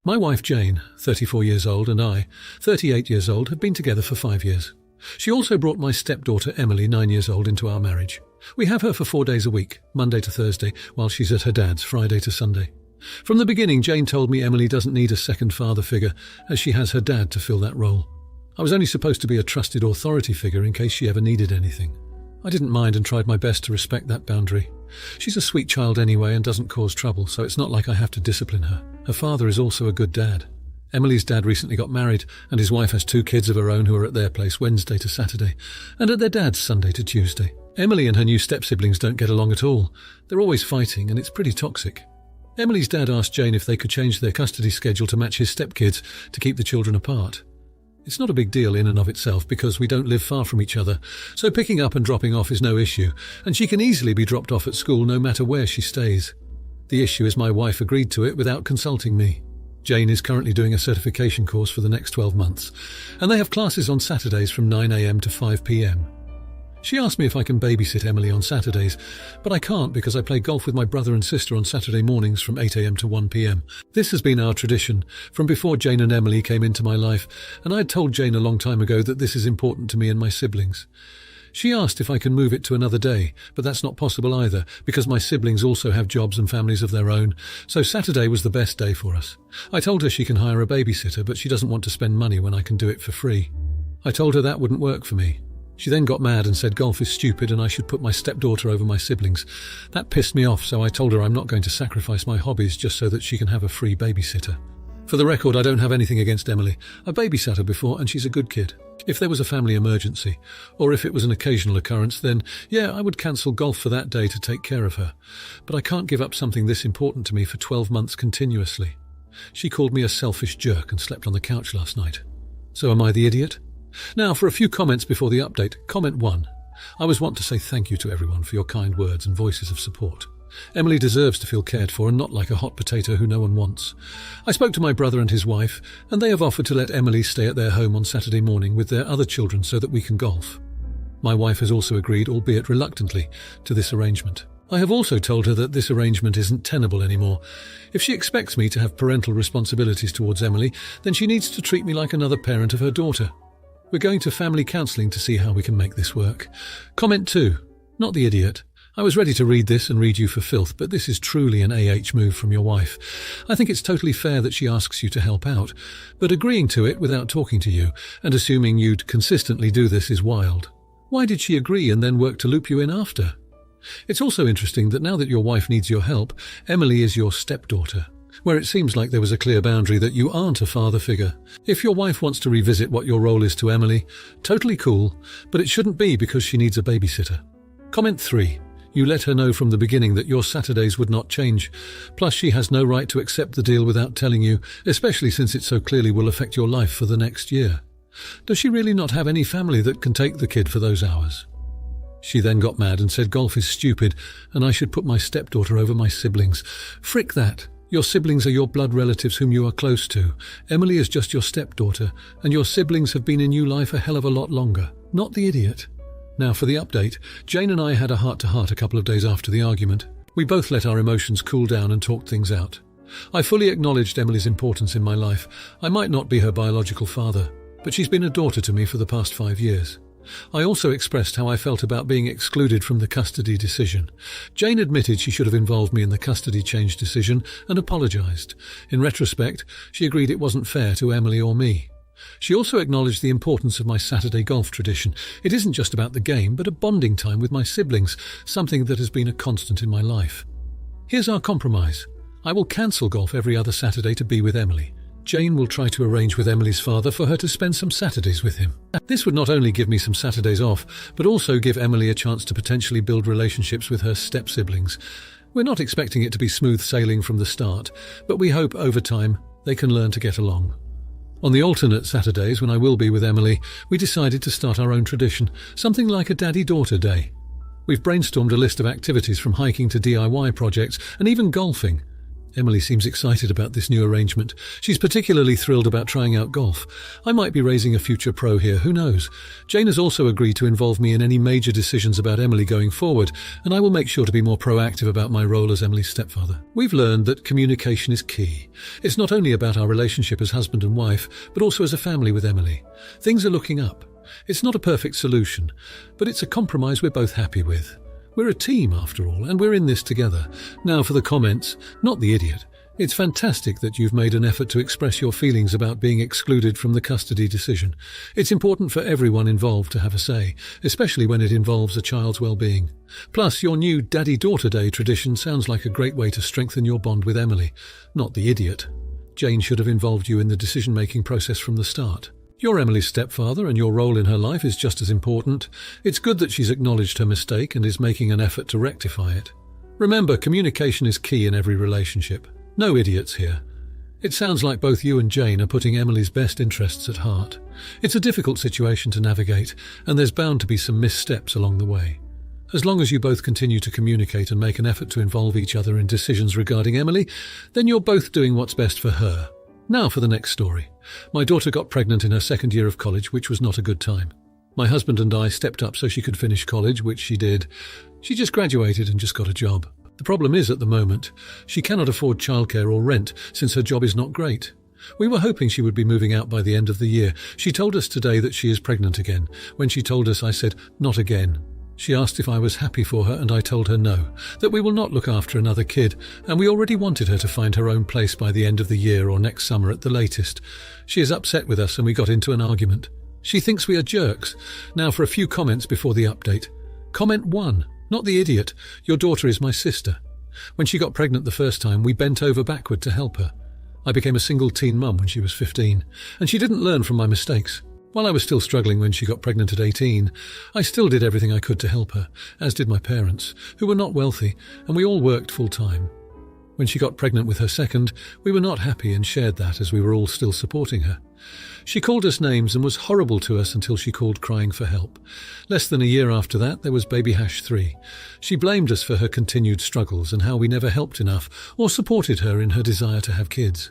My wife Jane, 34 years old, and I, 38 years old, have been together for 5 years. She also brought my stepdaughter Emily, 9 years old, into our marriage. We have her for 4 days a week, Monday to Thursday, while she's at her dad's, Friday to Sunday. From the beginning, Jane told me Emily doesn't need a second father figure, as she has her dad to fill that role. I was only supposed to be a trusted authority figure in case she ever needed anything. I didn't mind and tried my best to respect that boundary. She's a sweet child anyway and doesn't cause trouble, so it's not like I have to discipline her. Her father is also a good dad. Emily's dad recently got married, and his wife has 2 kids of her own who are at their place Wednesday to Saturday, and at their dad's Sunday to Tuesday. Emily and her new step-siblings don't get along at all. They're always fighting, and it's pretty toxic. Emily's dad asked Jane if they could change their custody schedule to match his stepkids to keep the children apart. It's not a big deal in and of itself because we don't live far from each other, so picking up and dropping off is no issue, and she can easily be dropped off at school no matter where she stays. The issue is my wife agreed to it without consulting me. Jane is currently doing a certification course for the next 12 months, and they have classes on Saturdays from 9 a.m. to 5 p.m. She asked me if I can babysit Emily on Saturdays, but I can't because I play golf with my brother and sister on Saturday mornings from 8 a.m. to 1 p.m. This has been our tradition from before Jane and Emily came into my life, and I had told Jane a long time ago that this is important to me and my siblings. She asked if I can move it to another day, but that's not possible either because my siblings also have jobs and families of their own, so Saturday was the best day for us. I told her she can hire a babysitter, but she doesn't want to spend money when I can do it for free. I told her that wouldn't work for me. She then got mad and said golf is stupid and I should put my stepdaughter over my siblings. That pissed me off, so I told her I'm not going to sacrifice my hobbies just so that she can have a free babysitter. For the record, I don't have anything against Emily. I babysat her before and she's a good kid. If there was a family emergency, or if it was an occasional occurrence, then yeah, I would cancel golf for that day to take care of her. But I can't give up something this important to me for 12 months continuously. She called me a selfish jerk and slept on the couch last night. So am I the idiot? Now, for a few comments before the update. Comment 1. I always want to say thank you to everyone for your kind words and voices of support. Emily deserves to feel cared for and not like a hot potato who no one wants. I spoke to my brother and his wife, and they have offered to let Emily stay at their home on Saturday morning with their other children so that we can golf. My wife has also agreed, albeit reluctantly, to this arrangement. I have also told her that this arrangement isn't tenable anymore. If she expects me to have parental responsibilities towards Emily, then she needs to treat me like another parent of her daughter. We're going to family counselling to see how we can make this work. Comment 2. Not the idiot. I was ready to read this and read you for filth, but this is truly an AH move from your wife. I think it's totally fair that she asks you to help out, but agreeing to it without talking to you and assuming you'd consistently do this is wild. Why did she agree and then work to loop you in after? It's also interesting that now that your wife needs your help, Emily is your stepdaughter, where it seems like there was a clear boundary that you aren't a father figure. If your wife wants to revisit what your role is to Emily, totally cool, but it shouldn't be because she needs a babysitter. Comment 3. You let her know from the beginning that your Saturdays would not change. Plus, she has no right to accept the deal without telling you, especially since it so clearly will affect your life for the next year. Does she really not have any family that can take the kid for those hours? She then got mad and said golf is stupid and I should put my stepdaughter over my siblings. Frick that. Your siblings are your blood relatives whom you are close to. Emily is just your stepdaughter, and your siblings have been in your life a hell of a lot longer. Not the idiot. Now for the update. Jane and I had a heart-to-heart a couple of days after the argument. We both let our emotions cool down and talked things out. I fully acknowledged Emily's importance in my life. I might not be her biological father, but she's been a daughter to me for the past 5 years. I also expressed how I felt about being excluded from the custody decision. Jane admitted she should have involved me in the custody change decision and apologised. In retrospect, she agreed it wasn't fair to Emily or me. She also acknowledged the importance of my Saturday golf tradition. It isn't just about the game, but a bonding time with my siblings, something that has been a constant in my life. Here's our compromise. I will cancel golf every other Saturday to be with Emily. Jane will try to arrange with Emily's father for her to spend some Saturdays with him. This would not only give me some Saturdays off, but also give Emily a chance to potentially build relationships with her step-siblings. We're not expecting it to be smooth sailing from the start, but we hope over time they can learn to get along. On the alternate Saturdays, when I will be with Emily, we decided to start our own tradition, something like a daddy-daughter day. We've brainstormed a list of activities from hiking to DIY projects and even golfing. Emily seems excited about this new arrangement. She's particularly thrilled about trying out golf. I might be raising a future pro here, who knows? Jane has also agreed to involve me in any major decisions about Emily going forward, and I will make sure to be more proactive about my role as Emily's stepfather. We've learned that communication is key. It's not only about our relationship as husband and wife, but also as a family with Emily. Things are looking up. It's not a perfect solution, but it's a compromise we're both happy with. We're a team, after all, and we're in this together. Now for the comments, not the idiot. It's fantastic that you've made an effort to express your feelings about being excluded from the custody decision. It's important for everyone involved to have a say, especially when it involves a child's well-being. Plus, your new Daddy-Daughter Day tradition sounds like a great way to strengthen your bond with Emily. Not the idiot. Jane should have involved you in the decision-making process from the start. You're Emily's stepfather, and your role in her life is just as important. It's good that she's acknowledged her mistake and is making an effort to rectify it. Remember, communication is key in every relationship. No idiots here. It sounds like both you and Jane are putting Emily's best interests at heart. It's a difficult situation to navigate, and there's bound to be some missteps along the way. As long as you both continue to communicate and make an effort to involve each other in decisions regarding Emily, then you're both doing what's best for her. Now for the next story. My daughter got pregnant in her second year of college, which was not a good time. My husband and I stepped up so she could finish college, which she did. She just graduated and just got a job. The problem is, at the moment, she cannot afford childcare or rent since her job is not great. We were hoping she would be moving out by the end of the year. She told us today that she is pregnant again. When she told us, I said, "Not again." She asked if I was happy for her, and I told her no, that we will not look after another kid, and we already wanted her to find her own place by the end of the year or next summer at the latest. She is upset with us, and we got into an argument. She thinks we are jerks. Now for a few comments before the update. Comment 1. Not the idiot. Your daughter is my sister. When she got pregnant the first time, we bent over backward to help her. I became a single teen mum when she was 15, and she didn't learn from my mistakes. While I was still struggling when she got pregnant at 18, I still did everything I could to help her, as did my parents, who were not wealthy, and we all worked full-time. When she got pregnant with her second, we were not happy and shared that as we were all still supporting her. She called us names and was horrible to us until she called crying for help. Less than a year after that, there was baby Hash 3. She blamed us for her continued struggles and how we never helped enough or supported her in her desire to have kids.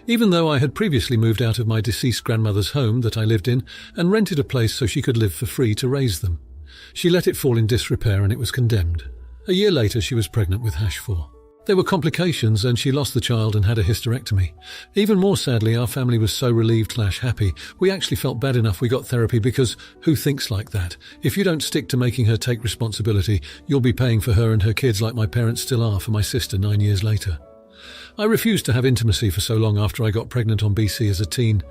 Even though I had previously moved out of my deceased grandmother's home that I lived in and rented a place so she could live for free to raise them, she let it fall in disrepair and it was condemned. A year later, she was pregnant with Hash 4. There were complications and she lost the child and had a hysterectomy. Even more sadly, our family was so relieved/happy, we actually felt bad enough we got therapy because who thinks like that? If you don't stick to making her take responsibility, you'll be paying for her and her kids like my parents still are for my sister 9 years later. I refused to have intimacy for so long after I got pregnant on BC as a teen.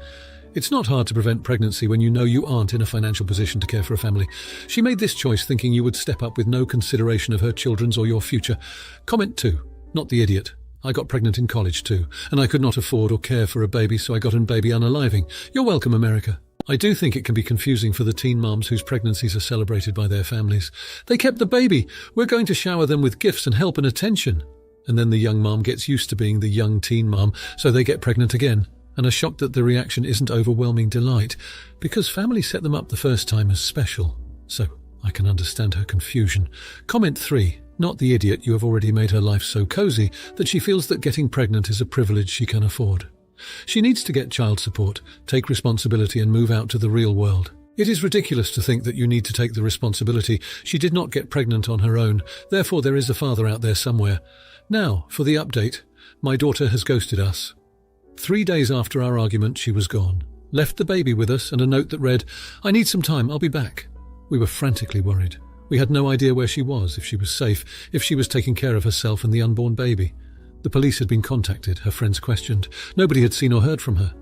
It's not hard to prevent pregnancy when you know you aren't in a financial position to care for a family. She made this choice thinking you would step up with no consideration of her children's or your future. Comment 2. Not the idiot. I got pregnant in college too, and I could not afford or care for a baby, so I got a baby unaliving. You're welcome, America. I do think it can be confusing for the teen moms whose pregnancies are celebrated by their families. They kept the baby. We're going to shower them with gifts and help and attention. And then the young mom gets used to being the young teen mom, so they get pregnant again, and are shocked that the reaction isn't overwhelming delight, because family set them up the first time as special. So I can understand her confusion. Comment 3. Not the idiot. You have already made her life so cozy that she feels that getting pregnant is a privilege she can afford. She needs to get child support, take responsibility and move out to the real world. It is ridiculous to think that you need to take the responsibility. She did not get pregnant on her own, therefore there is a father out there somewhere. Now, for the update. My daughter has ghosted us. 3 days after our argument, she was gone. Left the baby with us and a note that read, "I need some time, I'll be back." We were frantically worried. We had no idea where she was, if she was safe, if she was taking care of herself and the unborn baby. The police had been contacted, her friends questioned. Nobody had seen or heard from her.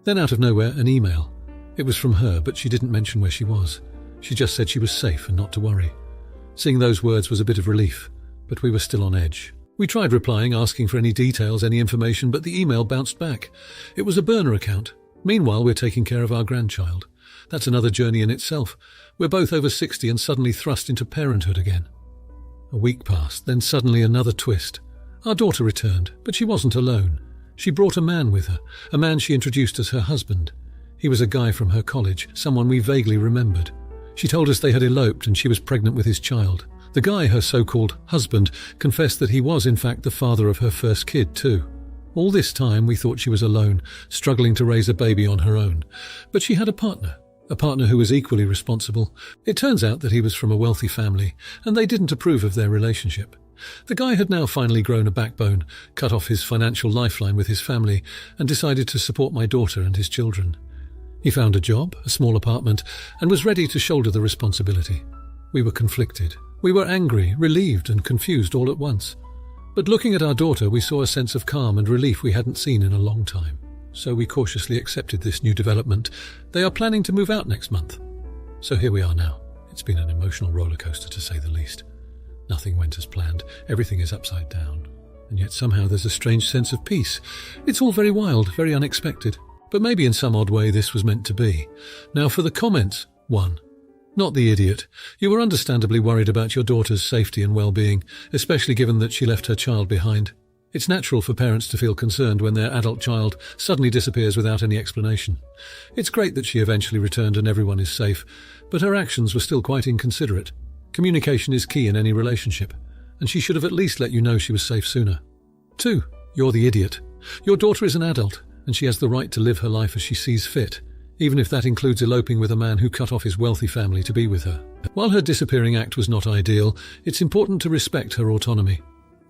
Then out of nowhere, an email. It was from her, but she didn't mention where she was. She just said she was safe and not to worry. Seeing those words was a bit of relief, but we were still on edge. We tried replying, asking for any details, any information, but the email bounced back. It was a burner account. Meanwhile, we're taking care of our grandchild. That's another journey in itself. We're both over 60 and suddenly thrust into parenthood again. A week passed, then suddenly another twist. Our daughter returned, but she wasn't alone. She brought a man with her, a man she introduced as her husband. He was a guy from her college, someone we vaguely remembered. She told us they had eloped and she was pregnant with his child. The guy, her so-called husband, confessed that he was in fact the father of her first kid too. All this time we thought she was alone, struggling to raise a baby on her own. But she had a partner who was equally responsible. It turns out that he was from a wealthy family, and they didn't approve of their relationship. The guy had now finally grown a backbone, cut off his financial lifeline with his family, and decided to support my daughter and his children. He found a job, a small apartment, and was ready to shoulder the responsibility. We were conflicted. We were angry, relieved, and confused all at once. But looking at our daughter, we saw a sense of calm and relief we hadn't seen in a long time. So we cautiously accepted this new development. They are planning to move out next month. So here we are now. It's been an emotional roller coaster, to say the least. Nothing went as planned. Everything is upside down. And yet somehow there's a strange sense of peace. It's all very wild, very unexpected. But maybe in some odd way this was meant to be. Now for the comments. 1. Not the idiot. You were understandably worried about your daughter's safety and well-being, especially given that she left her child behind. It's natural for parents to feel concerned when their adult child suddenly disappears without any explanation. It's great that she eventually returned and everyone is safe, but her actions were still quite inconsiderate. Communication is key in any relationship, and she should have at least let you know she was safe sooner. 2. You're the idiot. Your daughter is an adult, and she has the right to live her life as she sees fit, even if that includes eloping with a man who cut off his wealthy family to be with her. While her disappearing act was not ideal, it's important to respect her autonomy.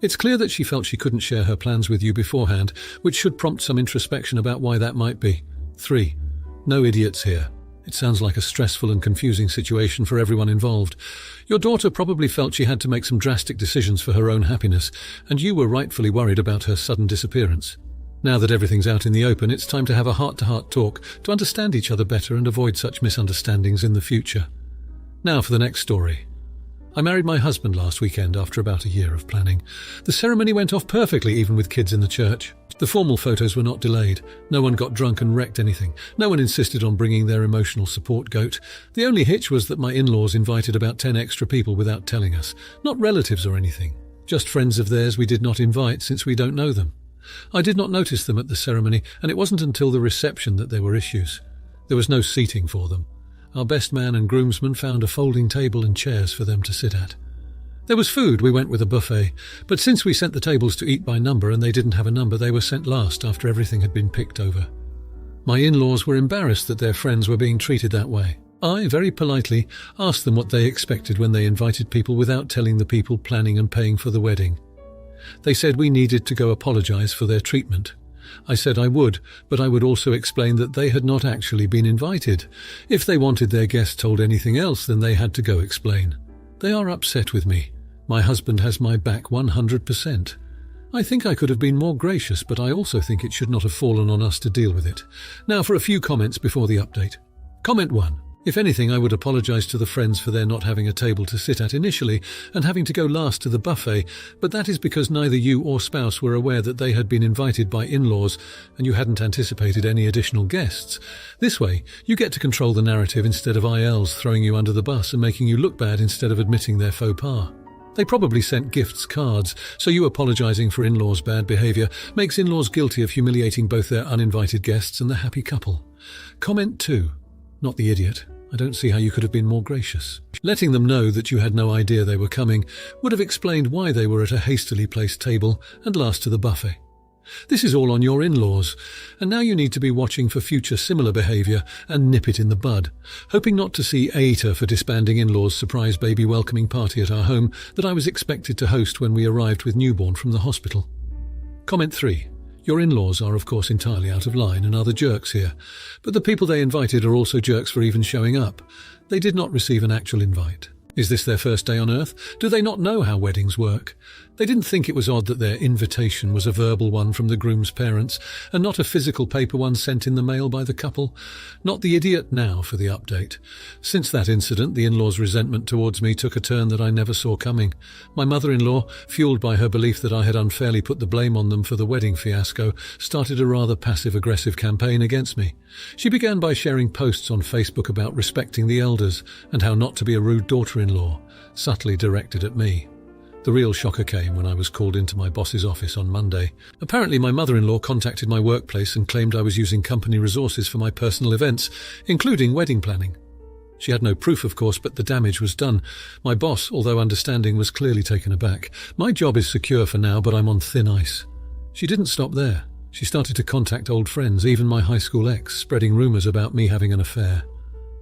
It's clear that she felt she couldn't share her plans with you beforehand, which should prompt some introspection about why that might be. 3. No idiots here. It sounds like a stressful and confusing situation for everyone involved. Your daughter probably felt she had to make some drastic decisions for her own happiness, and you were rightfully worried about her sudden disappearance. Now that everything's out in the open, it's time to have a heart-to-heart talk to understand each other better and avoid such misunderstandings in the future. Now for the next story. I married my husband last weekend after about a year of planning. The ceremony went off perfectly, even with kids in the church. The formal photos were not delayed. No one got drunk and wrecked anything. No one insisted on bringing their emotional support goat. The only hitch was that my in-laws invited about 10 extra people without telling us. Not relatives or anything. Just friends of theirs we did not invite since we don't know them. I did not notice them at the ceremony, and it wasn't until the reception that there were issues. There was no seating for them. Our best man and groomsmen found a folding table and chairs for them to sit at. There was food. We went with a buffet, but since we sent the tables to eat by number and they didn't have a number, they were sent last after everything had been picked over. My in-laws were embarrassed that their friends were being treated that way. I, very politely, asked them what they expected when they invited people without telling the people planning and paying for the wedding. They said we needed to go apologize for their treatment. I said I would, but I would also explain that they had not actually been invited. If they wanted their guests told anything else, then they had to go explain. They are upset with me. My husband has my back 100%. I think I could have been more gracious, but I also think it should not have fallen on us to deal with it. Now for a few comments before the update. Comment 1. If anything, I would apologize to the friends for their not having a table to sit at initially and having to go last to the buffet, but that is because neither you or spouse were aware that they had been invited by in-laws and you hadn't anticipated any additional guests. This way, you get to control the narrative instead of ILs throwing you under the bus and making you look bad instead of admitting their faux pas. They probably sent gifts cards, so you apologizing for in-laws' bad behavior makes in-laws guilty of humiliating both their uninvited guests and the happy couple. Comment 2. Not the idiot. I don't see how you could have been more gracious. Letting them know that you had no idea they were coming would have explained why they were at a hastily placed table and last to the buffet. This is all on your in-laws, and now you need to be watching for future similar behaviour and nip it in the bud, hoping not to see AITA for disbanding in-laws' surprise baby welcoming party at our home that I was expected to host when we arrived with newborn from the hospital. Comment 3. Your in-laws are of course entirely out of line and are the jerks here, but the people they invited are also jerks for even showing up. They did not receive an actual invite. Is this their first day on Earth? Do they not know how weddings work? They didn't think it was odd that their invitation was a verbal one from the groom's parents and not a physical paper one sent in the mail by the couple? Not the idiot now for the update. Since that incident, the in-laws' resentment towards me took a turn that I never saw coming. My mother-in-law, fueled by her belief that I had unfairly put the blame on them for the wedding fiasco, started a rather passive-aggressive campaign against me. She began by sharing posts on Facebook about respecting the elders and how not to be a rude daughter-in-law, subtly directed at me. The real shocker came when I was called into my boss's office on Monday. Apparently my mother-in-law contacted my workplace and claimed I was using company resources for my personal events, including wedding planning. She had no proof, of course, but the damage was done. My boss, although understanding, was clearly taken aback. My job is secure for now, but I'm on thin ice. She didn't stop there. She started to contact old friends, even my high school ex, spreading rumours about me having an affair.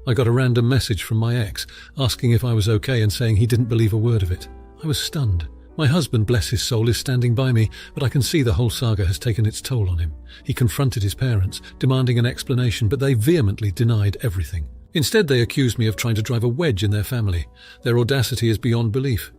I got a random message from my ex, asking if I was okay and saying he didn't believe a word of it. I was stunned. My husband, bless his soul, is standing by me, but I can see the whole saga has taken its toll on him. He confronted his parents, demanding an explanation, but they vehemently denied everything. Instead, they accused me of trying to drive a wedge in their family. Their audacity is beyond belief.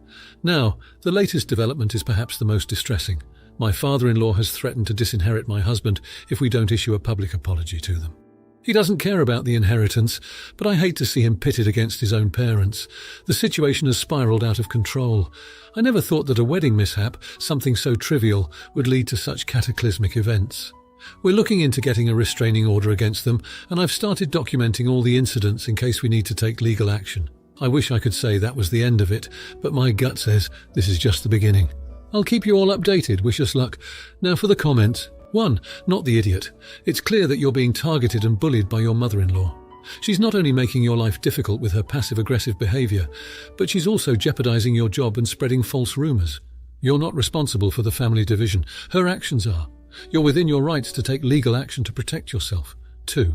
Now, the latest development is perhaps the most distressing. My father-in-law has threatened to disinherit my husband if we don't issue a public apology to them. He doesn't care about the inheritance, but I hate to see him pitted against his own parents. The situation has spiraled out of control. I never thought that a wedding mishap, something so trivial, would lead to such cataclysmic events. We're looking into getting a restraining order against them, and I've started documenting all the incidents in case we need to take legal action. I wish I could say that was the end of it, but my gut says this is just the beginning. I'll keep you all updated. Wish us luck. Now for the comments. 1. Not the idiot. It's clear that you're being targeted and bullied by your mother-in-law. She's not only making your life difficult with her passive-aggressive behaviour, but she's also jeopardising your job and spreading false rumours. You're not responsible for the family division. Her actions are. You're within your rights to take legal action to protect yourself. 2.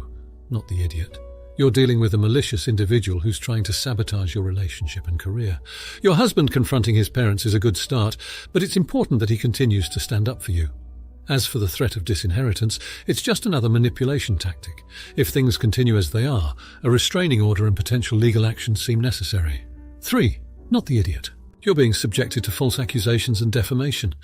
Not the idiot. You're dealing with a malicious individual who's trying to sabotage your relationship and career. Your husband confronting his parents is a good start, but it's important that he continues to stand up for you. As for the threat of disinheritance, it's just another manipulation tactic. If things continue as they are, a restraining order and potential legal action seem necessary. 3. Not the idiot. You're being subjected to false accusations and defamation.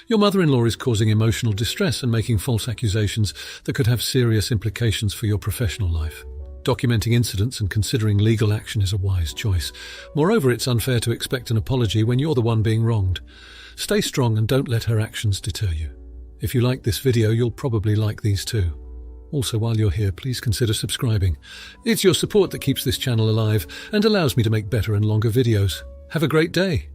Your mother-in-law is causing emotional distress and making false accusations that could have serious implications for your professional life. Documenting incidents and considering legal action is a wise choice. Moreover, it's unfair to expect an apology when you're the one being wronged. Stay strong and don't let her actions deter you. If you like this video, you'll probably like these too. Also, while you're here, please consider subscribing. It's your support that keeps this channel alive and allows me to make better and longer videos. Have a great day.